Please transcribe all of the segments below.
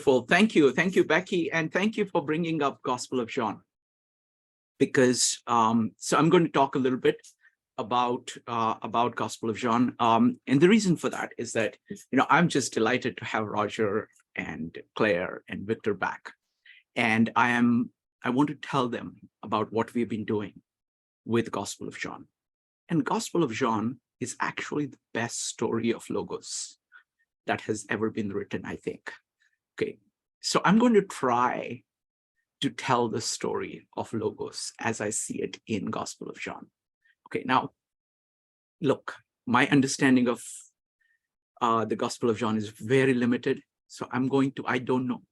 Wonderful. Thank you, Becky, and thank you for bringing up Gospel of John. Because so I'm going to talk a little bit about Gospel of John, and the reason for that is that I'm just delighted to have Roger and Claire and Victor back, and I want to tell them about what we've been doing with Gospel of John. And Gospel of John is actually the best story of Logos that has ever been written, I think. Okay, so I'm going to try to tell the story of Logos as I see it in Gospel of John. Okay, now, look, my understanding of the Gospel of John is very limited. So I don't know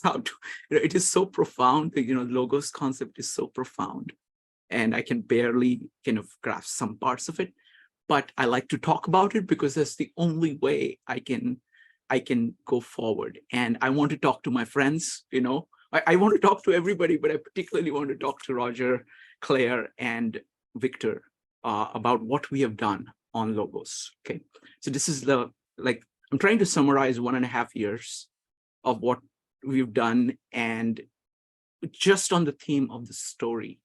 how to, it is so profound, the Logos concept is so profound, and I can barely kind of grasp some parts of it, but I like to talk about it because that's the only way I can go forward. And I want to talk to my friends, I want to talk to everybody, but I particularly want to talk to Roger, Claire, and Victor about what we have done on Logos. Okay, so this is I'm trying to summarize 1.5 years of what we've done, and just on the theme of the story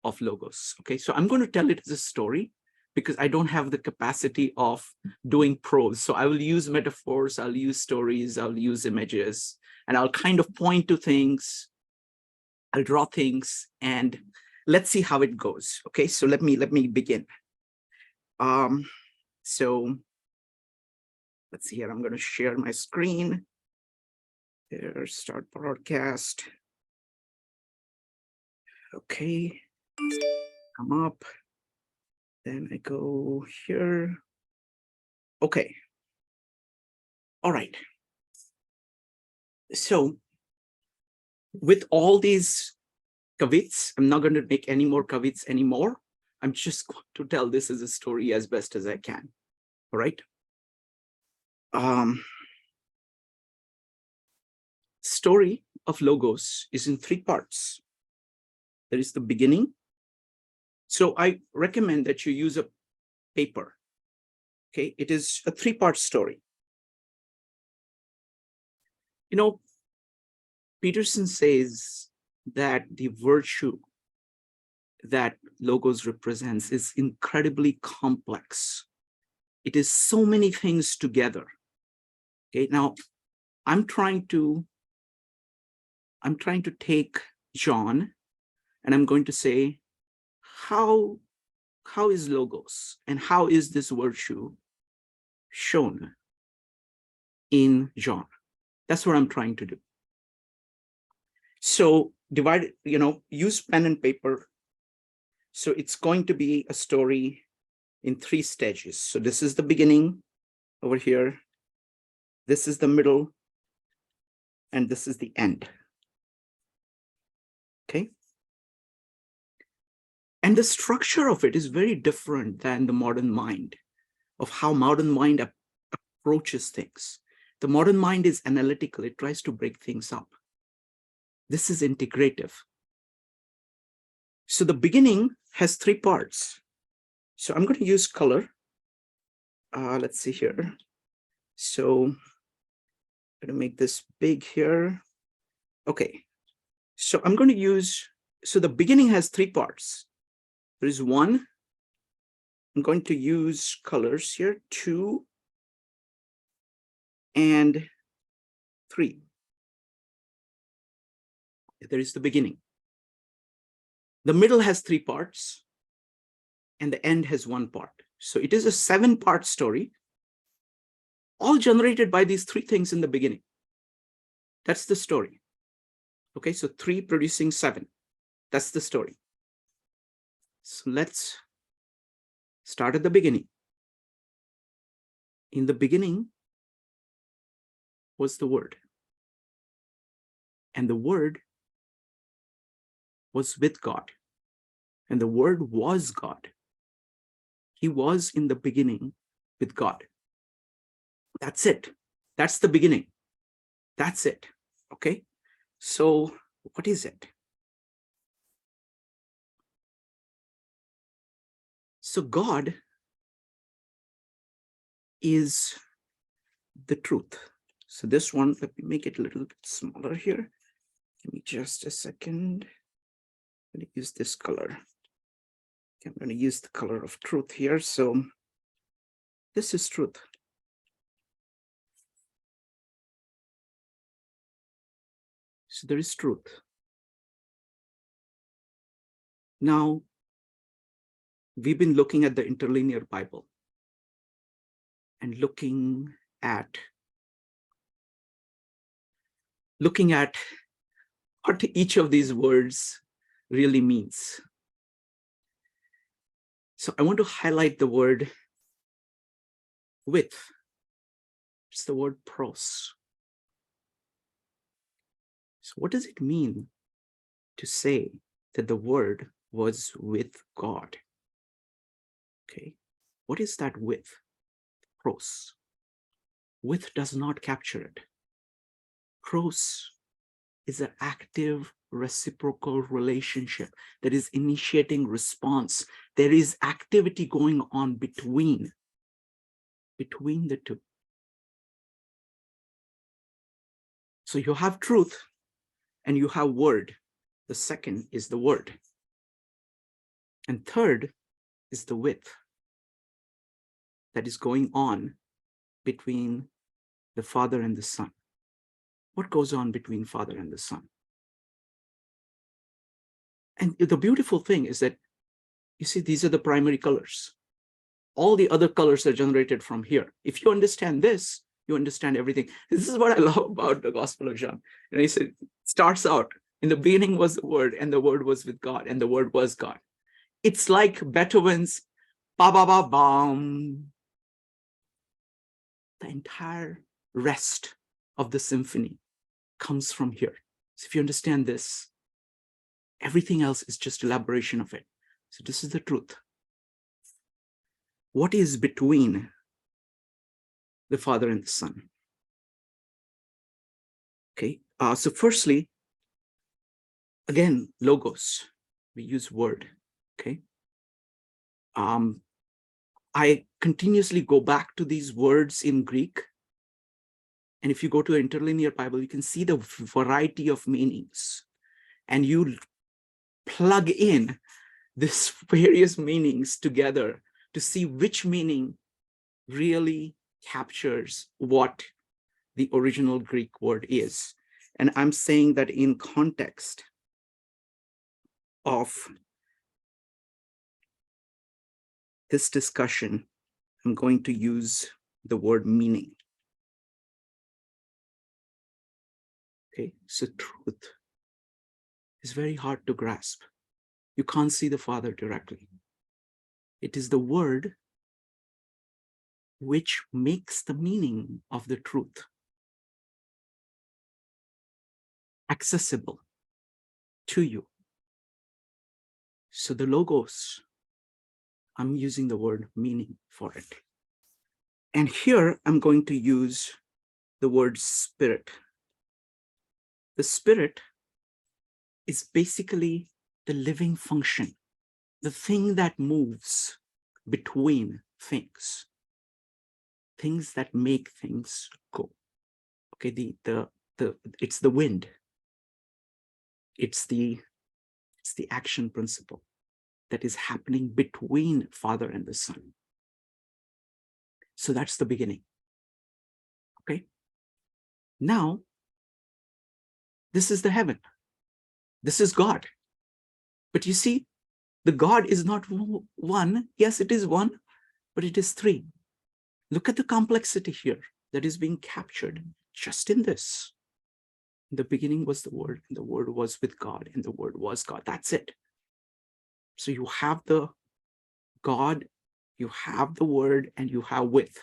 of Logos. Okay, so I'm going to tell it as a story because I don't have the capacity of doing prose. So I will use metaphors, I'll use stories, I'll use images, and I'll kind of point to things, I'll draw things, and let's see how it goes. Okay, so let me begin. So let's see here, I'm going to share my screen. There, start broadcast. Okay, come up. Then I go here. Okay. All right. So with all these kavits, I'm not going to make any more kavits anymore. I'm just going to tell this as a story as best as I can. All right. Story of Logos is in 3 parts. There is the beginning. So I recommend that you use a paper. Okay, it is a 3-part story. Peterson says that the virtue that Logos represents is incredibly complex. It is so many things together. Okay, now I'm trying to take John, and I'm going to say, how is Logos and how is this virtue shown in John? That's what I'm trying to do. So divide it, use pen and paper. So it's going to be a story in 3 stages. So this is the beginning over here. This is the middle, and this is the end. Okay. And the structure of it is very different than the modern mind, of how modern mind approaches things. The modern mind is analytical. It tries to break things up. This is integrative. So the beginning has 3 parts. So I'm going to use color. Let's see here. So I'm going to make this big here. Okay. So I'm going to use, so the beginning has 3 parts. There is 1. I'm going to use colors here, 2 and 3. There is the beginning. The middle has 3 parts, and the end has 1 part. So it is a 7-part story, all generated by these 3 things in the beginning. That's the story. Okay, so 3 producing 7. That's the story. So let's start at the beginning. In the beginning was the Word, and the Word was with God, and the Word was God. He was in the beginning with God. That's it. That's the beginning. That's it. Okay. So what is it? So God is the truth. So this one, let me make it a little bit smaller here. Give me just a second. I'm going to use this color. I'm going to use the color of truth here. So this is truth. So there is truth. Now, we've been looking at the interlinear Bible and looking at what each of these words really means. So I want to highlight the word with. It's the word pros. So what does it mean to say that the word was with God? Okay, what is that with? Pros. With does not capture it. Pros is an active reciprocal relationship that is initiating response. There is activity going on between the two. So you have truth and you have word. The second is the word. And third is the with that is going on between the Father and the Son. What goes on between Father and the Son? And the beautiful thing is that, you see, these are the primary colors. All the other colors are generated from here. If you understand this, you understand everything. This is what I love about the Gospel of John. And he said, starts out, in the beginning was the Word, and the Word was with God, and the Word was God. It's like Beethoven's ba ba ba bam. The entire rest of the symphony comes from here. So if you understand this, everything else is just elaboration of it. So this is the truth. What is between the Father and the Son? Okay, so firstly, again, logos, we use word, okay? I continuously go back to these words in Greek. And if you go to the interlinear Bible, you can see the variety of meanings. And you plug in these various meanings together to see which meaning really captures what the original Greek word is. And I'm saying that in context of this discussion, I'm going to use the word meaning. Okay, so truth is very hard to grasp. You can't see the Father directly. It is the word which makes the meaning of the truth accessible to you. So the logos, I'm using the word meaning for it. And here I'm going to use the word spirit. The spirit is basically the living function, the thing that moves between things that make things go. Okay, it's the wind. It's the action principle that is happening between Father and the Son. So that's the beginning. Okay. Now, this is the heaven. This is God. But you see, the God is not one. Yes, it is one, but it is three. Look at the complexity here that is being captured just in this. In the beginning was the Word, and the Word was with God, and the Word was God. That's it. So you have the God, you have the Word, and you have with.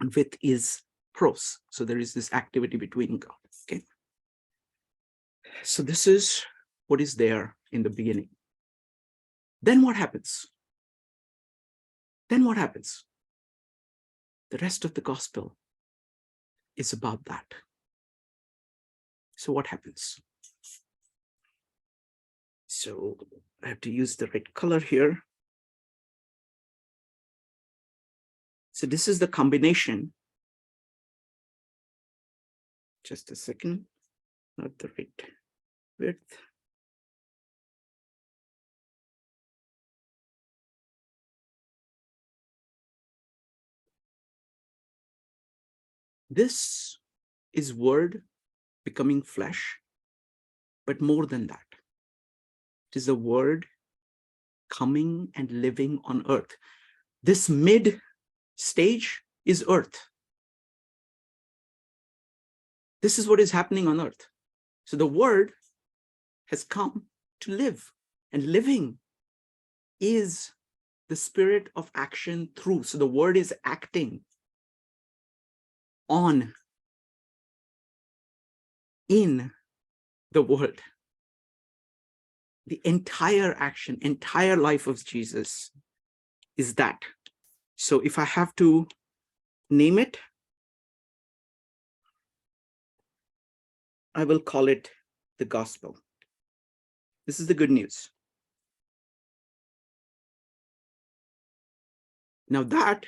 And with is pros. So there is this activity between God. Okay. So this is what is there in the beginning. Then what happens? Then what happens? The rest of the gospel is about that. So what happens? So I have to use the right color here. So this is the combination Just a second, not the right width. This is word becoming flesh, but more than that. It is a word coming and living on earth. This mid stage is earth. This is what is happening on earth. So the word has come to live, and living is the spirit of action through. So the word is acting on, in the world. The entire action, entire life of Jesus is that. So if I have to name it, I will call it the gospel. This is the good news. Now that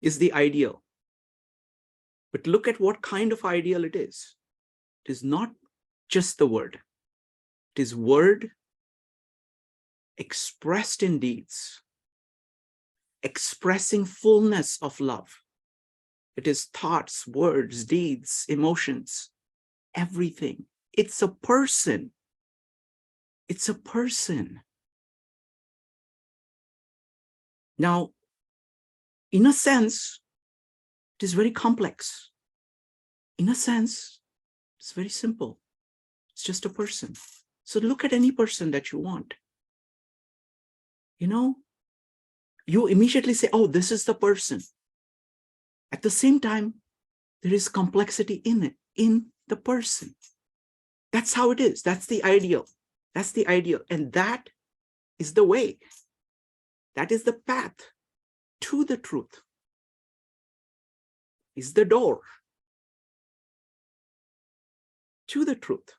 is the ideal. But look at what kind of ideal it is. It is not just the word. It is word expressed in deeds, expressing fullness of love. It is thoughts, words, deeds, emotions, everything. It's a person. It's a person. Now, in a sense, it is very complex. In a sense, it's very simple. It's just a person. So look at any person that you want. You know, you immediately say, oh, this is the person. At the same time, there is complexity in it, in the person. That's how it is. That's the ideal. That's the ideal. And that is the way. That is the path to the truth. Is the door to the truth.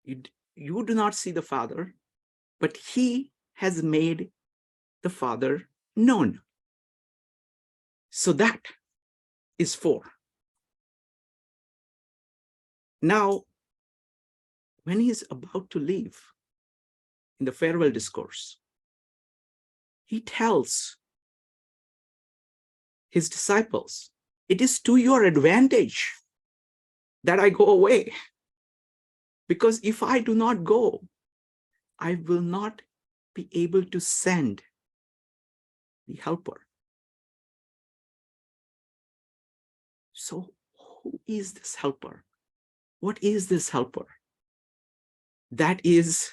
You do not see the Father, but he has made the Father known. So that is 4. Now, when he is about to leave in the farewell discourse, he tells his disciples, it is to your advantage that I go away. Because if I do not go, I will not be able to send the helper. So who is this helper? What is this helper? That is,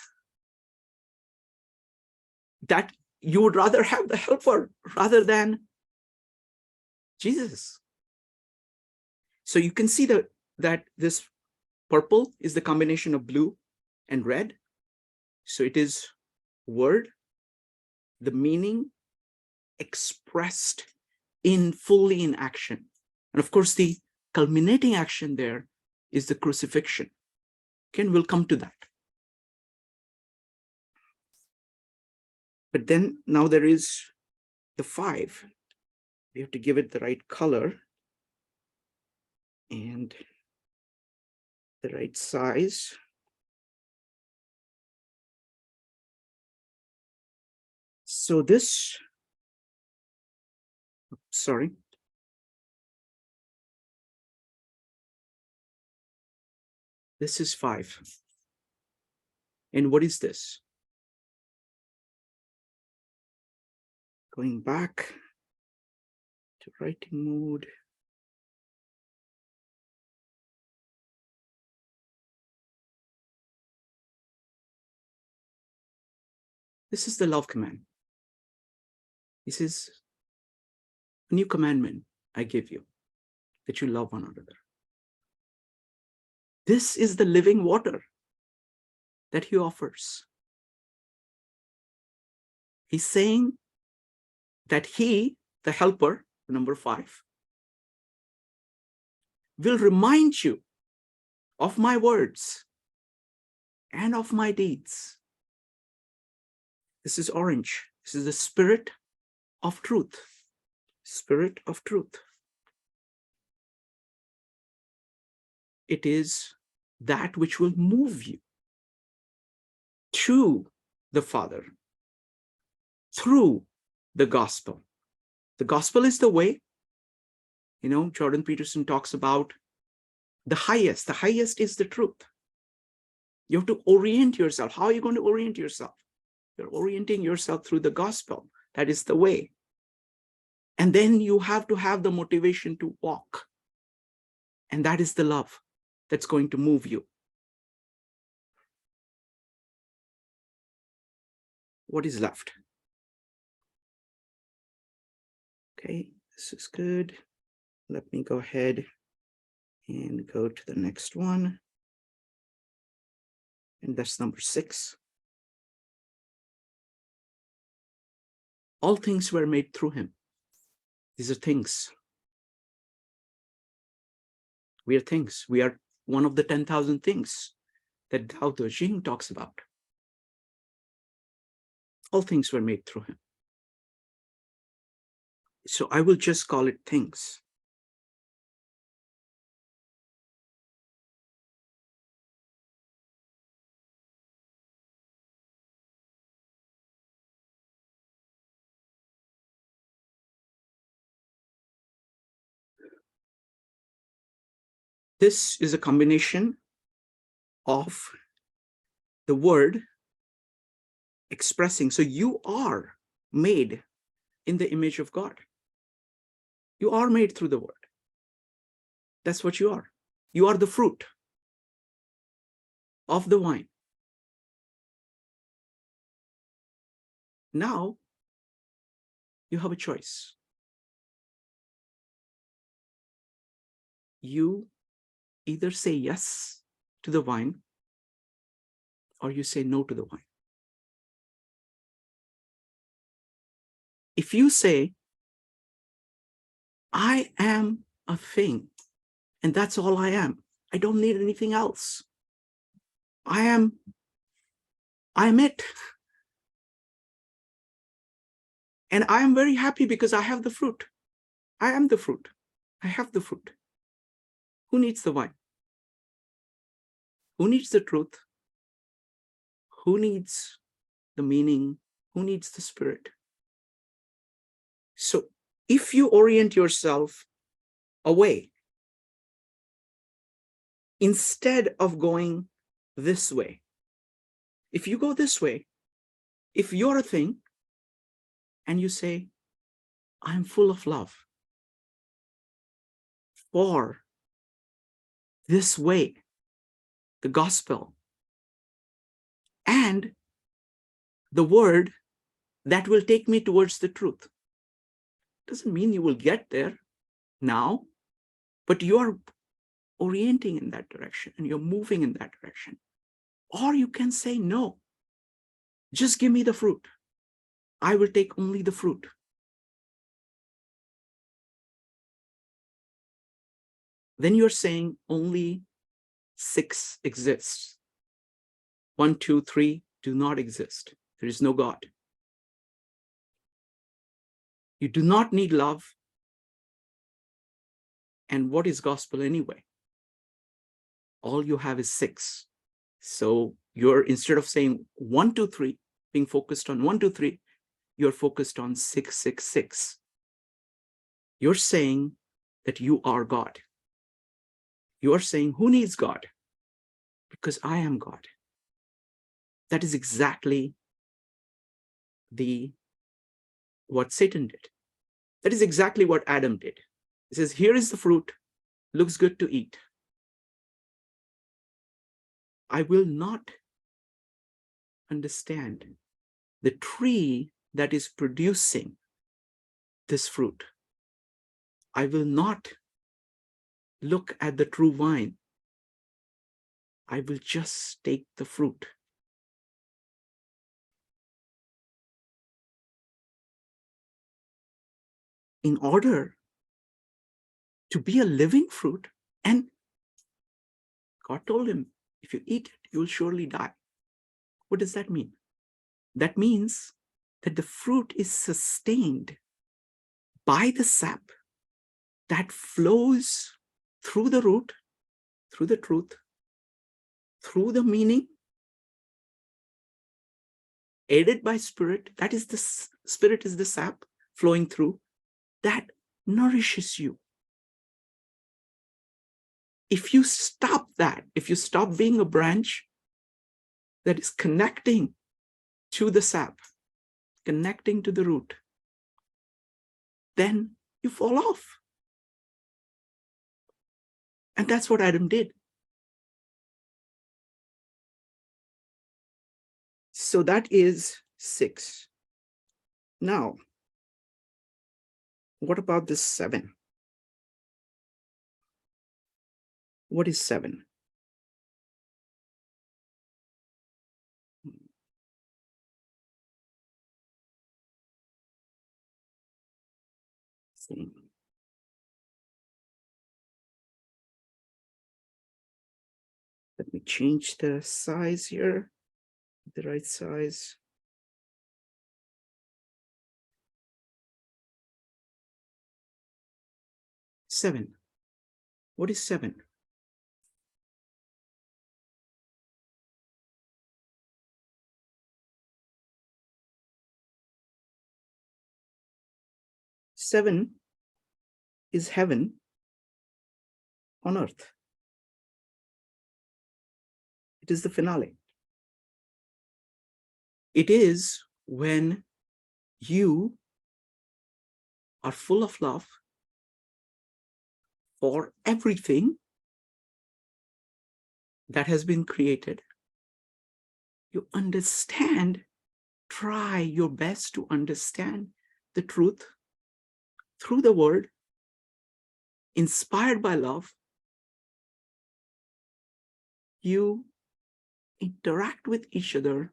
that you would rather have the helper rather than Jesus. So you can see that this purple is the combination of blue and red. So it is word, the meaning expressed in fully in action. And of course, the culminating action there is the crucifixion. Okay, and we'll come to that. But then now there is the 5. We have to give it the right color and the right size. So this, sorry. This is 5. And what is this? Going back to writing mode. This is the love command. This is a new commandment I give you, that you love one another. This is the living water that he offers. He's saying that he, the helper, number 5, will remind you of my words and of my deeds. This is orange. This is the spirit of truth. Spirit of truth. It is that which will move you to the Father through the gospel. The gospel is the way. You know, Jordan Peterson talks about the highest. The highest is the truth. You have to orient yourself. How are you going to orient yourself? You're orienting yourself through the gospel. That is the way. And then you have to have the motivation to walk. And that is the love that's going to move you. What is left? Okay, this is good. Let me go ahead and go to the next one. And that's number 6. All things were made through him. These are things. We are things. We are one of the 10,000 things that Tao Te Ching talks about. All things were made through him. So I will just call it things. This is a combination of the word expressing. So you are made in the image of God. You are made through the word. That's what you are. You are the fruit of the vine. Now you have a choice. You either say yes to the vine or you say no to the vine. If you say, I am a thing, and that's all I am, I don't need anything else. I am it. And I am very happy because I have the fruit. I am the fruit. I have the fruit. Who needs the vine? Who needs the truth? Who needs the meaning? Who needs the spirit? So if you orient yourself away, instead of going this way, if you go this way, if you're a thing and you say, I'm full of love for this way, the gospel, and the word that will take me towards the truth. Doesn't mean you will get there now, but you are orienting in that direction and you're moving in that direction. Or you can say, no, just give me the fruit. I will take only the fruit. Then you're saying only 6 exists. 1, 2, 3 do not exist. There is no God. You do not need love. And what is gospel anyway? All you have is 6. So you're, instead of saying 1, 2, 3, being focused on 1, 2, 3, you're focused on 6, 6, 6. You're saying that you are God. You are saying, who needs God? Because I am God. That is exactly what Satan did. That is exactly what Adam did. He says, here is the fruit, looks good to eat. I will not understand the tree that is producing this fruit. I will not look at the true vine. I will just take the fruit. In order to be a living fruit, and God told him, if you eat it, you will surely die. What does that mean? That means that the fruit is sustained by the sap that flows through the root, through the truth, through the meaning, aided by spirit. That is the spirit is the sap flowing through that nourishes you. If you stop that, if you stop being a branch that is connecting to the sap, connecting to the root, then you fall off. And that's what Adam did. So that is 6. Now, what about this 7? What is 7? Let me change the size here, the right size. 7. What is 7? Seven is heaven on earth. It is the finale. It is when you are full of love for everything that has been created. You understand, try your best to understand the truth through the word, inspired by love. You interact with each other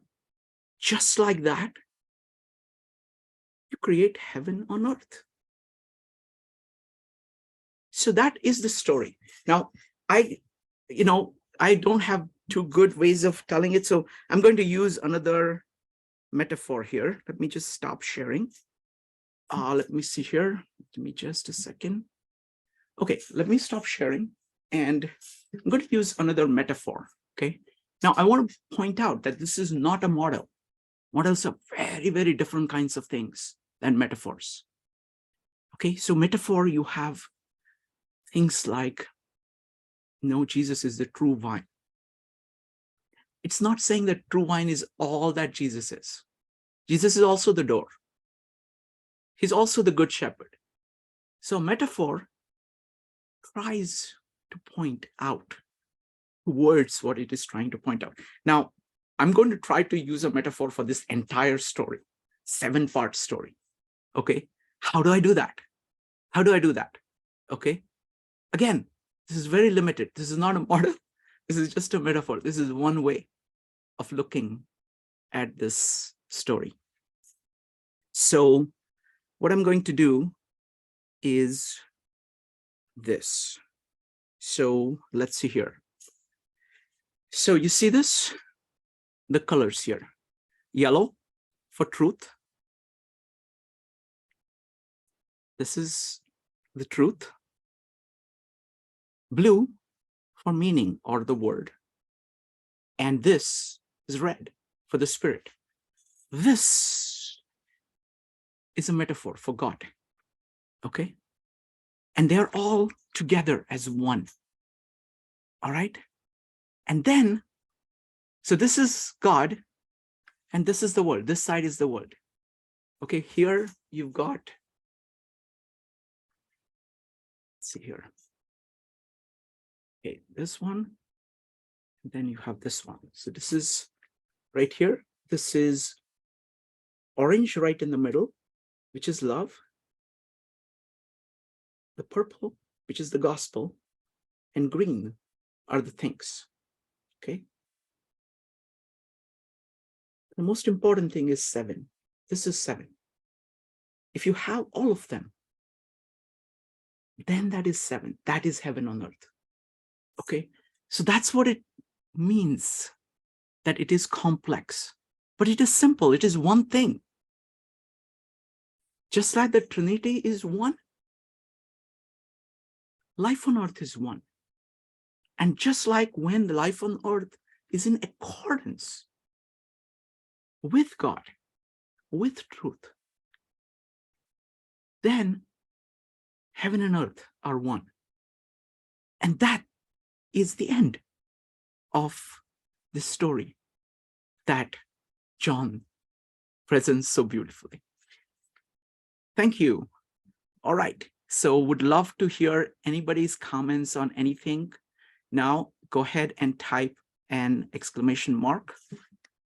just like that. You create heaven on earth. So that is the story. Now, I don't have two good ways of telling it, so I'm going to use another metaphor here. Let me just stop sharing. Let me see here. Give me just a second. Okay, let me stop sharing, and I'm going to use another metaphor, okay? Now, I want to point out that this is not a model. Models are very, very different kinds of things than metaphors. Okay, so metaphor, you have things like, Jesus is the true vine. It's not saying that true vine is all that Jesus is. Jesus is also the door. He's also the good shepherd. So metaphor tries to point out towards what it is trying to point out. Now, I'm going to try to use a metaphor for this entire story, 7-part story. Okay, how do I do that? How do I do that? Okay, again, this is very limited. This is not a model. This is just a metaphor. This is one way of looking at this story. So what I'm going to do is this. So let's see here. So you see this? The colors here. Yellow for truth. This is the truth. Blue for meaning or the word. And this is red for the spirit. This is a metaphor for God. Okay? And they're all together as one. All right? And then, so this is God, and this is the world. This side is the world. Okay, here you've got, let's see here. Okay, this one, and then you have this one. So this is right here. This is orange right in the middle, which is love. The purple, which is the gospel, and green are the things. Okay. The most important thing is 7. This is 7. If you have all of them, then that is 7. That is heaven on earth. Okay. So that's what it means, that it is complex, but it is simple. It is one thing. Just like the Trinity is one, life on earth is one. And just like when the life on earth is in accordance with God, with truth, then heaven and earth are one. And that is the end of the story that John presents so beautifully. Thank you. All right. So would love to hear anybody's comments on anything. Now go ahead and type an exclamation mark